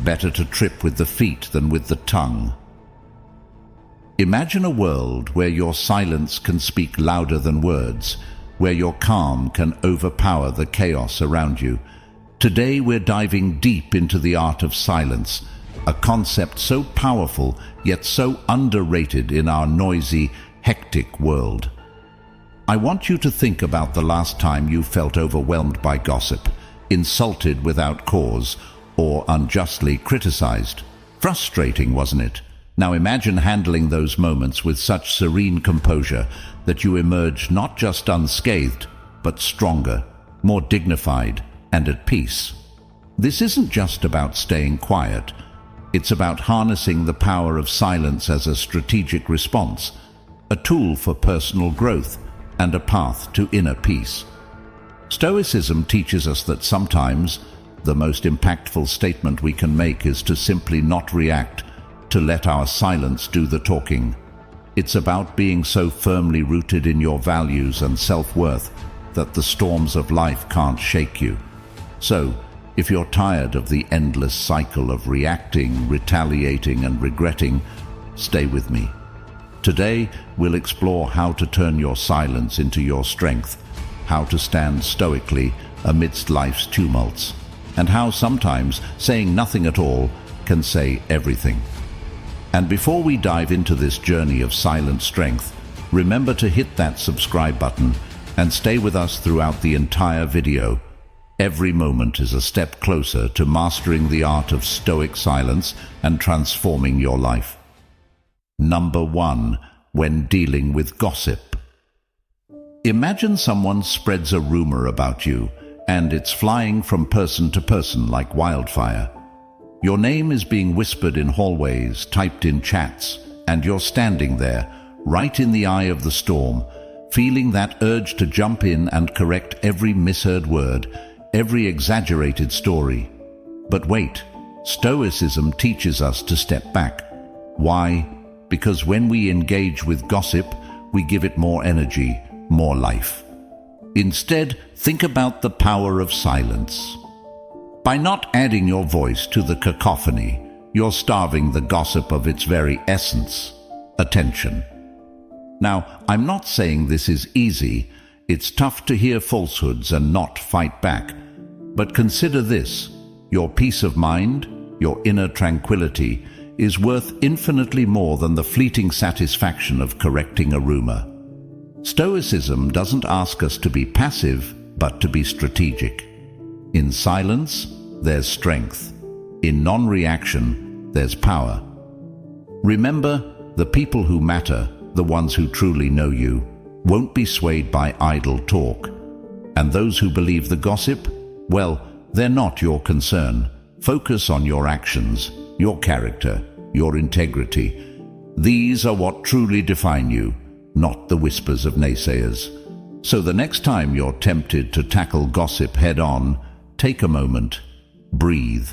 Better to trip with the feet than with the tongue. Imagine a world where your silence can speak louder than words, where your calm can overpower the chaos around you. Today we're diving deep into the art of silence, a concept so powerful yet so underrated in our noisy, hectic world. I want you to think about the last time you felt overwhelmed by gossip, insulted without cause, or unjustly criticized. Frustrating, wasn't it? Now imagine handling those moments with such serene composure that you emerge not just unscathed, but stronger, more dignified, and at peace. This isn't just about staying quiet. It's about harnessing the power of silence as a strategic response, a tool for personal growth, and a path to inner peace. Stoicism teaches us that sometimes the most impactful statement we can make is to simply not react, to let our silence do the talking. It's about being so firmly rooted in your values and self-worth that the storms of life can't shake you. So, if you're tired of the endless cycle of reacting, retaliating, and regretting, stay with me. Today, we'll explore how to turn your silence into your strength, how to stand stoically amidst life's tumults, and how sometimes saying nothing at all can say everything. And before we dive into this journey of silent strength, remember to hit that subscribe button and stay with us throughout the entire video. Every moment is a step closer to mastering the art of stoic silence and transforming your life. Number 1. When dealing with gossip. Imagine someone spreads a rumor about you, and it's flying from person to person like wildfire. Your name is being whispered in hallways, typed in chats, and you're standing there, right in the eye of the storm, feeling that urge to jump in and correct every misheard word, every exaggerated story. But wait, Stoicism teaches us to step back. Why? Because when we engage with gossip, we give it more energy, more life. Instead, think about the power of silence. By not adding your voice to the cacophony, you're starving the gossip of its very essence, attention. Now, I'm not saying this is easy. It's tough to hear falsehoods and not fight back. But consider this: your peace of mind, your inner tranquility, is worth infinitely more than the fleeting satisfaction of correcting a rumor. Stoicism doesn't ask us to be passive, but to be strategic. In silence, there's strength. In non-reaction, there's power. Remember, the people who matter, the ones who truly know you, won't be swayed by idle talk. And those who believe the gossip, well, they're not your concern. Focus on your actions, your character, your integrity. These are what truly define you, not the whispers of naysayers. So the next time you're tempted to tackle gossip head-on, take a moment, breathe,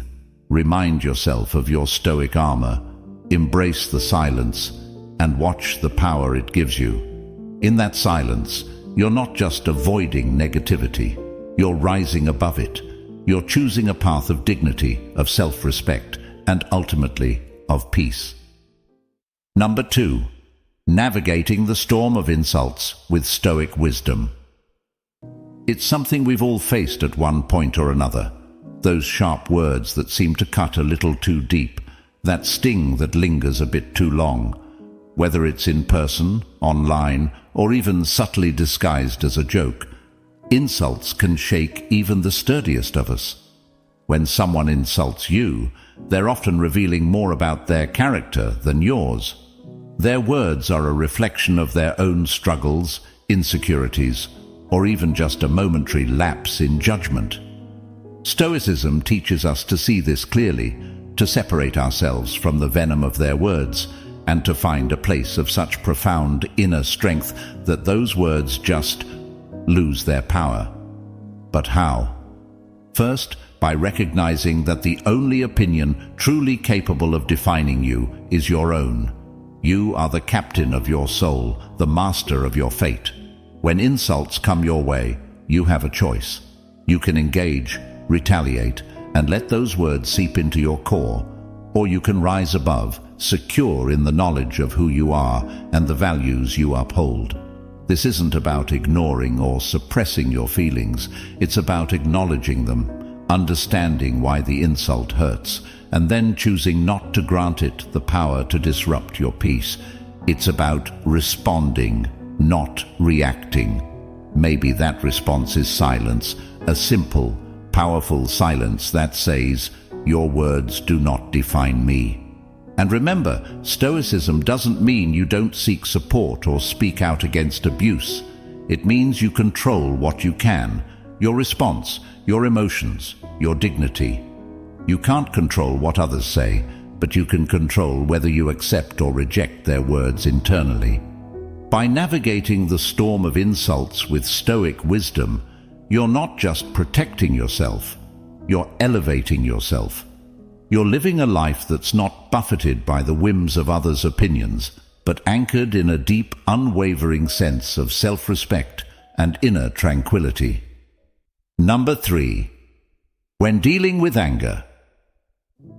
remind yourself of your stoic armor, embrace the silence, and watch the power it gives you. In that silence, you're not just avoiding negativity, you're rising above it. You're choosing a path of dignity, of self-respect, and ultimately of peace. Number 2. Navigating the storm of insults with stoic wisdom. It's something we've all faced at one point or another. Those sharp words that seem to cut a little too deep, that sting that lingers a bit too long. Whether it's in person, online, or even subtly disguised as a joke, insults can shake even the sturdiest of us. When someone insults you, they're often revealing more about their character than yours. Their words are a reflection of their own struggles, insecurities, or even just a momentary lapse in judgment. Stoicism teaches us to see this clearly, to separate ourselves from the venom of their words, and to find a place of such profound inner strength that those words just lose their power. But how? First, by recognizing that the only opinion truly capable of defining you is your own. You are the captain of your soul, the master of your fate. When insults come your way, you have a choice. You can engage, retaliate, and let those words seep into your core, or you can rise above, secure in the knowledge of who you are and the values you uphold. This isn't about ignoring or suppressing your feelings. It's about acknowledging them, understanding why the insult hurts, and then choosing not to grant it the power to disrupt your peace. It's about responding, not reacting. Maybe that response is silence, a simple, powerful silence that says, "Your words do not define me." And remember, Stoicism doesn't mean you don't seek support or speak out against abuse. It means you control what you can, your response, your emotions, your dignity. You can't control what others say, but you can control whether you accept or reject their words internally. By navigating the storm of insults with Stoic wisdom, you're not just protecting yourself, you're elevating yourself. You're living a life that's not buffeted by the whims of others' opinions, but anchored in a deep, unwavering sense of self-respect and inner tranquility. Number 3. When dealing with anger.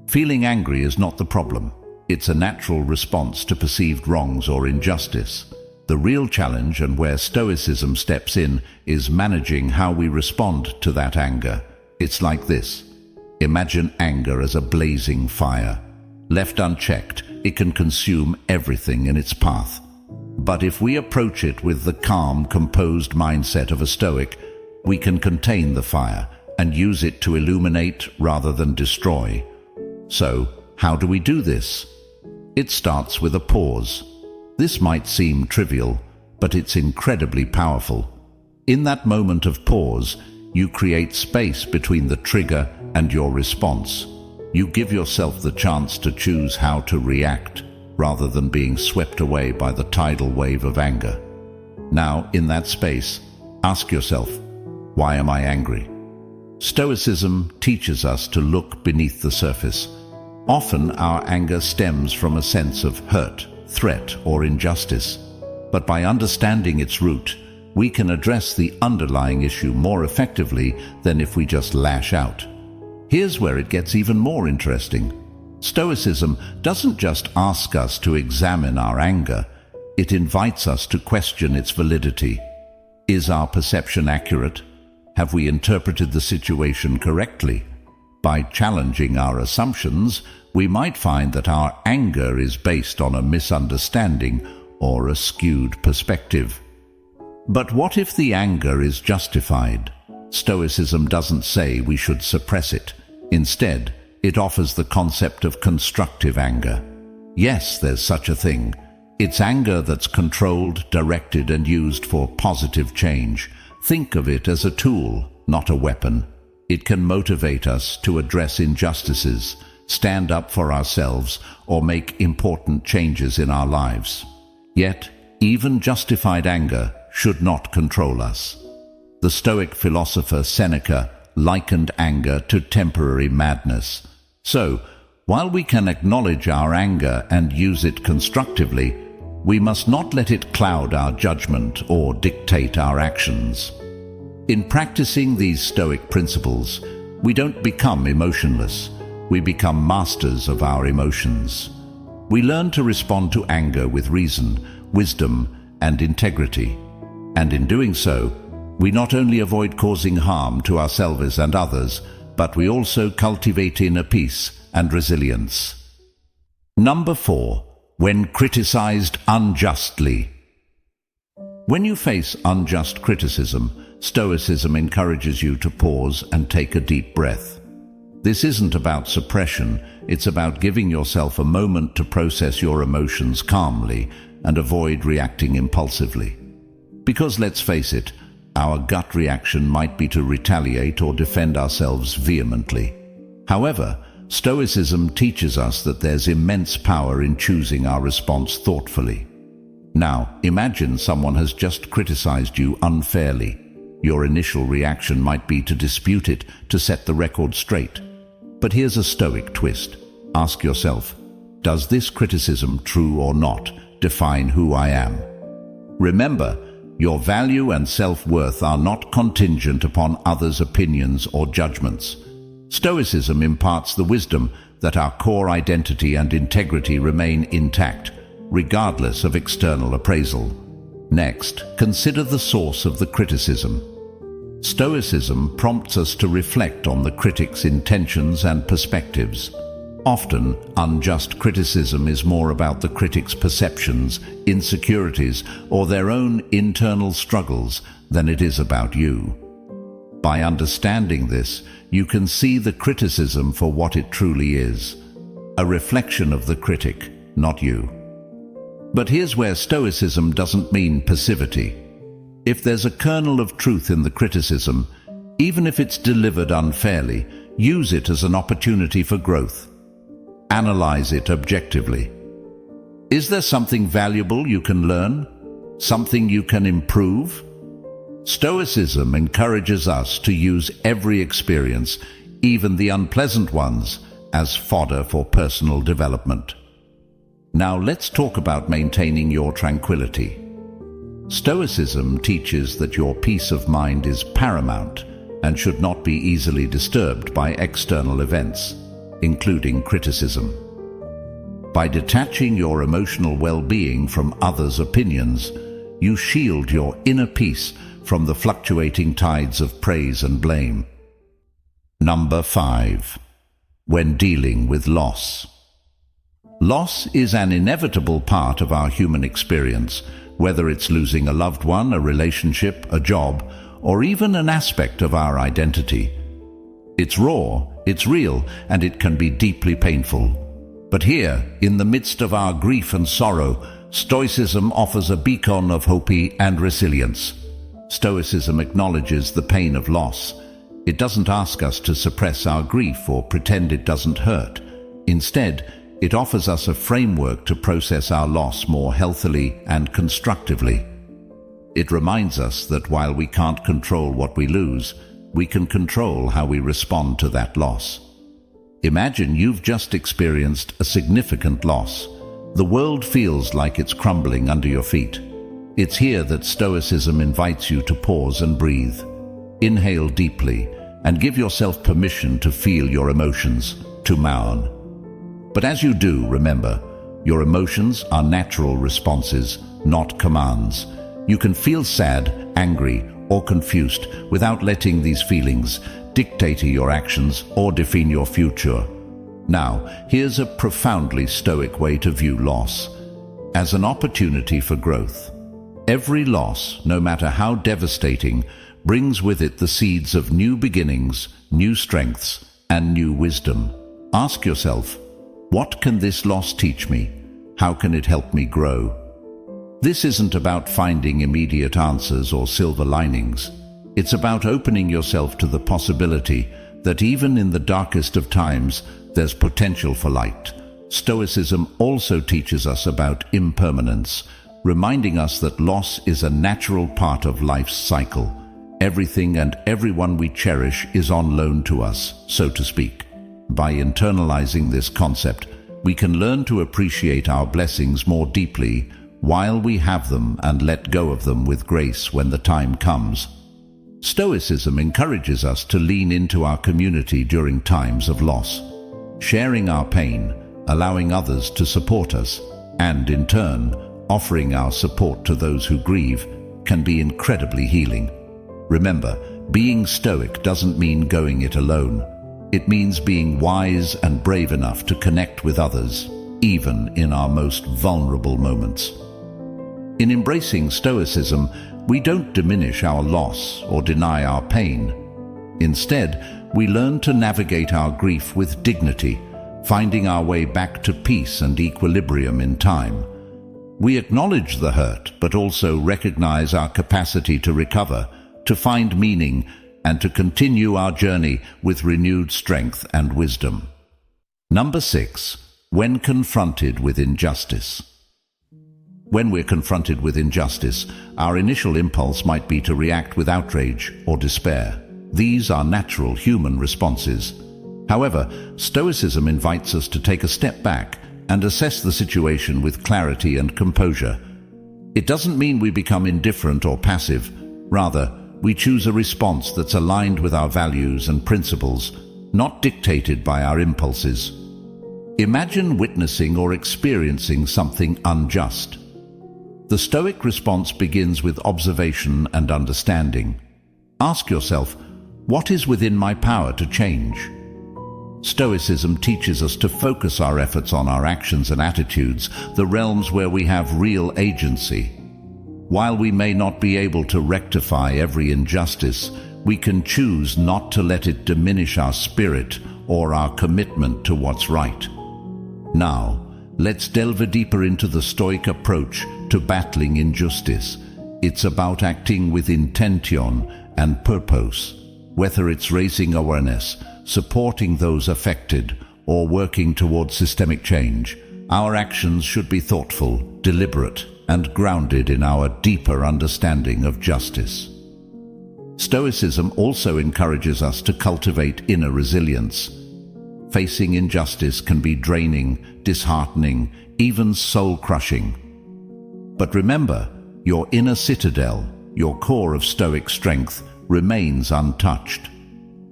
Feeling angry is not the problem. It's a natural response to perceived wrongs or injustice. The real challenge, and where Stoicism steps in, is managing how we respond to that anger. It's like this. Imagine anger as a blazing fire. Left unchecked, it can consume everything in its path. But if we approach it with the calm, composed mindset of a Stoic, we can contain the fire and use it to illuminate rather than destroy. So, how do we do this? It starts with a pause. This might seem trivial, but it's incredibly powerful. In that moment of pause, you create space between the trigger and your response. You give yourself the chance to choose how to react, rather than being swept away by the tidal wave of anger. Now, in that space, ask yourself, why am I angry? Stoicism teaches us to look beneath the surface. Often our anger stems from a sense of hurt, threat, or injustice. But by understanding its root, we can address the underlying issue more effectively than if we just lash out. Here's where it gets even more interesting. Stoicism doesn't just ask us to examine our anger, it invites us to question its validity. Is our perception accurate? Have we interpreted the situation correctly? By challenging our assumptions, we might find that our anger is based on a misunderstanding or a skewed perspective. But what if the anger is justified? Stoicism doesn't say we should suppress it. Instead, it offers the concept of constructive anger. Yes, there's such a thing. It's anger that's controlled, directed, and used for positive change. Think of it as a tool, not a weapon. It can motivate us to address injustices, stand up for ourselves, or make important changes in our lives. Yet, even justified anger should not control us. The Stoic philosopher Seneca likened anger to temporary madness. So, while we can acknowledge our anger and use it constructively, we must not let it cloud our judgment or dictate our actions. In practicing these Stoic principles, we don't become emotionless. We become masters of our emotions. We learn to respond to anger with reason, wisdom, and integrity. And in doing so, we not only avoid causing harm to ourselves and others, but we also cultivate inner peace and resilience. Number 4. When criticized unjustly. When you face unjust criticism, Stoicism encourages you to pause and take a deep breath. This isn't about suppression, it's about giving yourself a moment to process your emotions calmly and avoid reacting impulsively. Because let's face it, our gut reaction might be to retaliate or defend ourselves vehemently. However, Stoicism teaches us that there's immense power in choosing our response thoughtfully. Now, imagine someone has just criticized you unfairly. Your initial reaction might be to dispute it, to set the record straight. But here's a Stoic twist. Ask yourself, does this criticism, true or not, define who I am? Remember, your value and self-worth are not contingent upon others' opinions or judgments. Stoicism imparts the wisdom that our core identity and integrity remain intact, regardless of external appraisal. Next, consider the source of the criticism. Stoicism prompts us to reflect on the critic's intentions and perspectives. Often, unjust criticism is more about the critic's perceptions, insecurities, or their own internal struggles than it is about you. By understanding this, you can see the criticism for what it truly is, a reflection of the critic, not you. But here's where Stoicism doesn't mean passivity. If there's a kernel of truth in the criticism, even if it's delivered unfairly, use it as an opportunity for growth. Analyze it objectively. Is there something valuable you can learn? Something you can improve? Stoicism encourages us to use every experience, even the unpleasant ones, as fodder for personal development. Now let's talk about maintaining your tranquility. Stoicism teaches that your peace of mind is paramount and should not be easily disturbed by external events, including criticism. By detaching your emotional well-being from others' opinions, you shield your inner peace from the fluctuating tides of praise and blame. Number 5. When dealing with loss. Loss is an inevitable part of our human experience, whether it's losing a loved one, a relationship, a job, or even an aspect of our identity. It's raw, it's real, and it can be deeply painful. But here, in the midst of our grief and sorrow, Stoicism offers a beacon of hope and resilience. Stoicism acknowledges the pain of loss. It doesn't ask us to suppress our grief or pretend it doesn't hurt. Instead, it offers us a framework to process our loss more healthily and constructively. It reminds us that while we can't control what we lose, we can control how we respond to that loss. Imagine you've just experienced a significant loss. The world feels like it's crumbling under your feet. It's here that Stoicism invites you to pause and breathe. Inhale deeply and give yourself permission to feel your emotions, to mourn. But as you do, remember, your emotions are natural responses, not commands. You can feel sad, angry, or confused without letting these feelings dictate your actions or define your future. Now, here's a profoundly Stoic way to view loss: as an opportunity for growth. Every loss, no matter how devastating, brings with it the seeds of new beginnings, new strengths, and new wisdom. Ask yourself, what can this loss teach me? How can it help me grow? This isn't about finding immediate answers or silver linings. It's about opening yourself to the possibility that even in the darkest of times, there's potential for light. Stoicism also teaches us about impermanence, reminding us that loss is a natural part of life's cycle. Everything and everyone we cherish is on loan to us, so to speak. By internalizing this concept, we can learn to appreciate our blessings more deeply while we have them and let go of them with grace when the time comes. Stoicism encourages us to lean into our community during times of loss, sharing our pain, allowing others to support us, and in turn, offering our support to those who grieve can be incredibly healing. Remember, being Stoic doesn't mean going it alone. It means being wise and brave enough to connect with others, even in our most vulnerable moments. In embracing Stoicism, we don't diminish our loss or deny our pain. Instead, we learn to navigate our grief with dignity, finding our way back to peace and equilibrium in time. We acknowledge the hurt, but also recognize our capacity to recover, to find meaning, and to continue our journey with renewed strength and wisdom. Number 6. When confronted with injustice. When we're confronted with injustice, our initial impulse might be to react with outrage or despair. These are natural human responses. However, Stoicism invites us to take a step back and assess the situation with clarity and composure. It doesn't mean we become indifferent or passive. Rather, we choose a response that's aligned with our values and principles. not dictated by our impulses. Imagine witnessing or experiencing something unjust. The Stoic response begins with observation and understanding. Ask yourself, what is within my power to change? Stoicism teaches us to focus our efforts on our actions and attitudes, the realms where we have real agency. While we may not be able to rectify every injustice, we can choose not to let it diminish our spirit or our commitment to what's right. Now, let's delve deeper into the Stoic approach to battling injustice. It's about acting with intention and purpose, whether it's raising awareness, supporting those affected, or working towards systemic change. Our actions should be thoughtful, deliberate, and grounded in our deeper understanding of justice. Stoicism also encourages us to cultivate inner resilience. Facing injustice can be draining, disheartening, even soul-crushing. But remember, your inner citadel, your core of Stoic strength, remains untouched.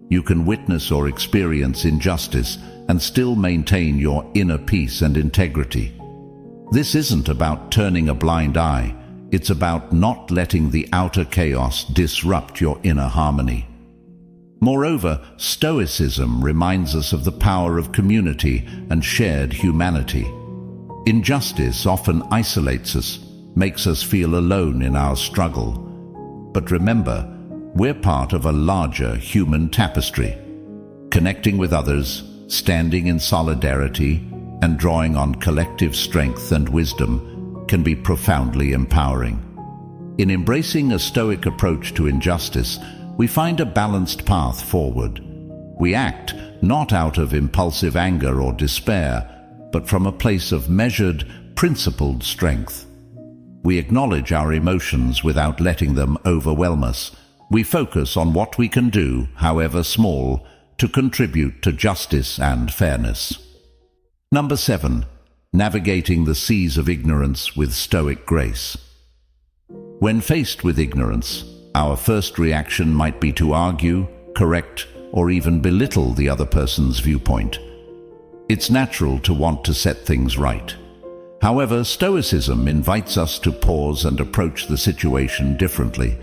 You can witness or experience injustice and still maintain your inner peace and integrity. This isn't about turning a blind eye. It's about not letting the outer chaos disrupt your inner harmony. Moreover, Stoicism reminds us of the power of community and shared humanity. Injustice often isolates us, makes us feel alone in our struggle. But remember, we're part of a larger human tapestry. Connecting with others, standing in solidarity, and drawing on collective strength and wisdom can be profoundly empowering. In embracing a Stoic approach to injustice, we find a balanced path forward. We act not out of impulsive anger or despair, but from a place of measured, principled strength. We acknowledge our emotions without letting them overwhelm us. We focus on what we can do, however small, to contribute to justice and fairness. Number 7. Navigating the seas of ignorance with Stoic grace. When faced with ignorance, our first reaction might be to argue, correct, or even belittle the other person's viewpoint. It's natural to want to set things right. However, Stoicism invites us to pause and approach the situation differently.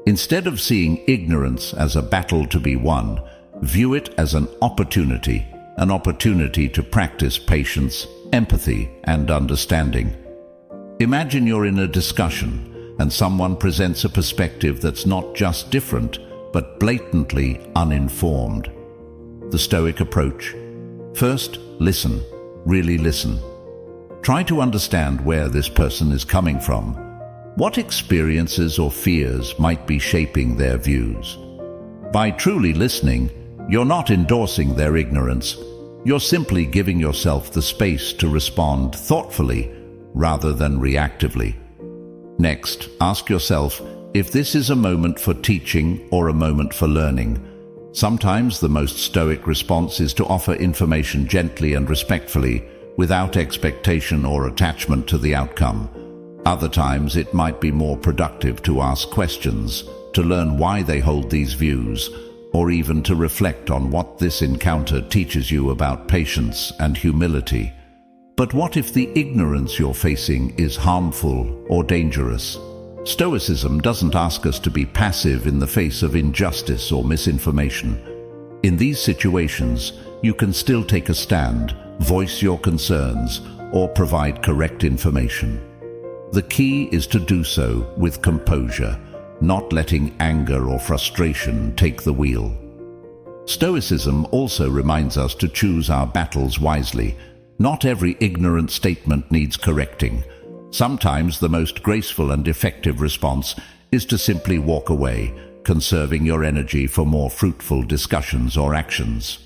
Instead of seeing ignorance as a battle to be won, view it as an opportunity to practice patience, empathy, and understanding. Imagine you're in a discussion and someone presents a perspective that's not just different, but blatantly uninformed. The Stoic approach. First, listen. Really listen. Try to understand where this person is coming from. What experiences or fears might be shaping their views? By truly listening, you're not endorsing their ignorance. You're simply giving yourself the space to respond thoughtfully rather than reactively. Next, ask yourself if this is a moment for teaching or a moment for learning. Sometimes the most Stoic response is to offer information gently and respectfully, without expectation or attachment to the outcome. Other times it might be more productive to ask questions, to learn why they hold these views, or even to reflect on what this encounter teaches you about patience and humility. But what if the ignorance you're facing is harmful or dangerous? Stoicism doesn't ask us to be passive in the face of injustice or misinformation. In these situations, you can still take a stand, voice your concerns, or provide correct information. The key is to do so with composure, not letting anger or frustration take the wheel. Stoicism also reminds us to choose our battles wisely. Not every ignorant statement needs correcting. Sometimes the most graceful and effective response is to simply walk away, conserving your energy for more fruitful discussions or actions.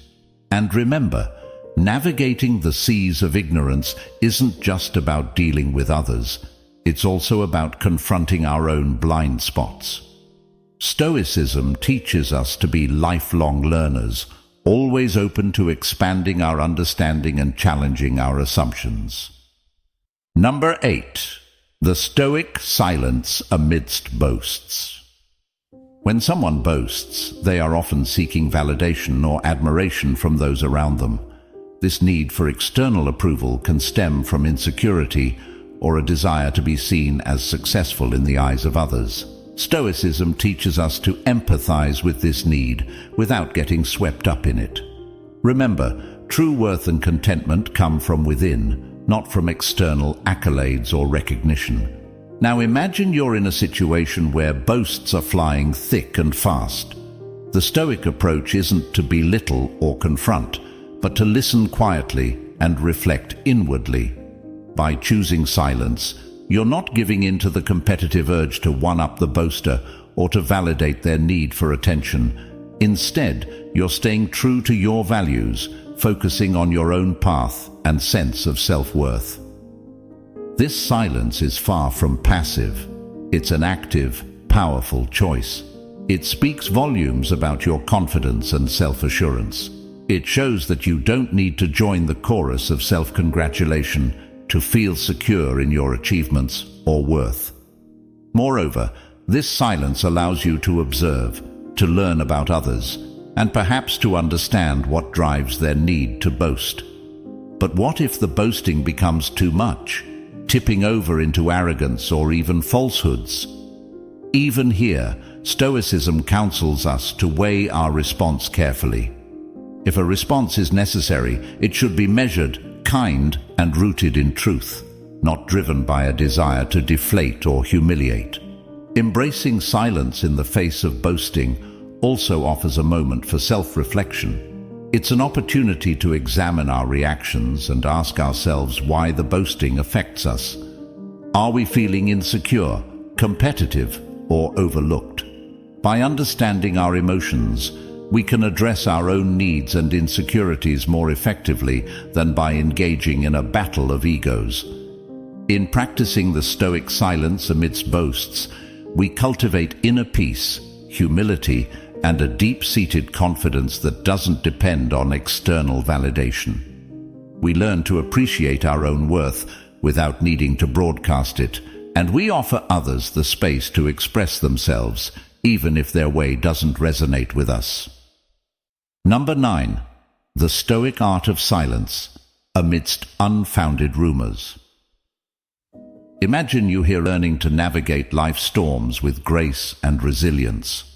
And remember, navigating the seas of ignorance isn't just about dealing with others. It's also about confronting our own blind spots. Stoicism teaches us to be lifelong learners, always open to expanding our understanding and challenging our assumptions. Number 8. The Stoic silence amidst boasts. When someone boasts, they are often seeking validation or admiration from those around them. This need for external approval can stem from insecurity or a desire to be seen as successful in the eyes of others. Stoicism teaches us to empathize with this need without getting swept up in it. Remember, true worth and contentment come from within, not from external accolades or recognition. Now imagine you're in a situation where boasts are flying thick and fast. The Stoic approach isn't to belittle or confront, but to listen quietly and reflect inwardly. By choosing silence, you're not giving in to the competitive urge to one-up the boaster or to validate their need for attention. Instead, you're staying true to your values, focusing on your own path and sense of self-worth. This silence is far from passive. It's an active, powerful choice. It speaks volumes about your confidence and self-assurance. It shows that you don't need to join the chorus of self-congratulation to feel secure in your achievements or worth. Moreover, this silence allows you to observe, to learn about others, and perhaps to understand what drives their need to boast. But what if the boasting becomes too much, tipping over into arrogance or even falsehoods? Even here, Stoicism counsels us to weigh our response carefully. If a response is necessary, it should be measured, kind, and rooted in truth, not driven by a desire to deflate or humiliate. Embracing silence in the face of boasting also offers a moment for self-reflection. It's an opportunity to examine our reactions and ask ourselves why the boasting affects us. Are we feeling insecure, competitive, or overlooked? By understanding our emotions, we can address our own needs and insecurities more effectively than by engaging in a battle of egos. In practicing the Stoic silence amidst boasts, we cultivate inner peace, humility, and a deep-seated confidence that doesn't depend on external validation. We learn to appreciate our own worth without needing to broadcast it, and we offer others the space to express themselves, even if their way doesn't resonate with us. Number 9. The Stoic art of silence amidst unfounded rumors. Imagine you here learning to navigate life's storms with grace and resilience.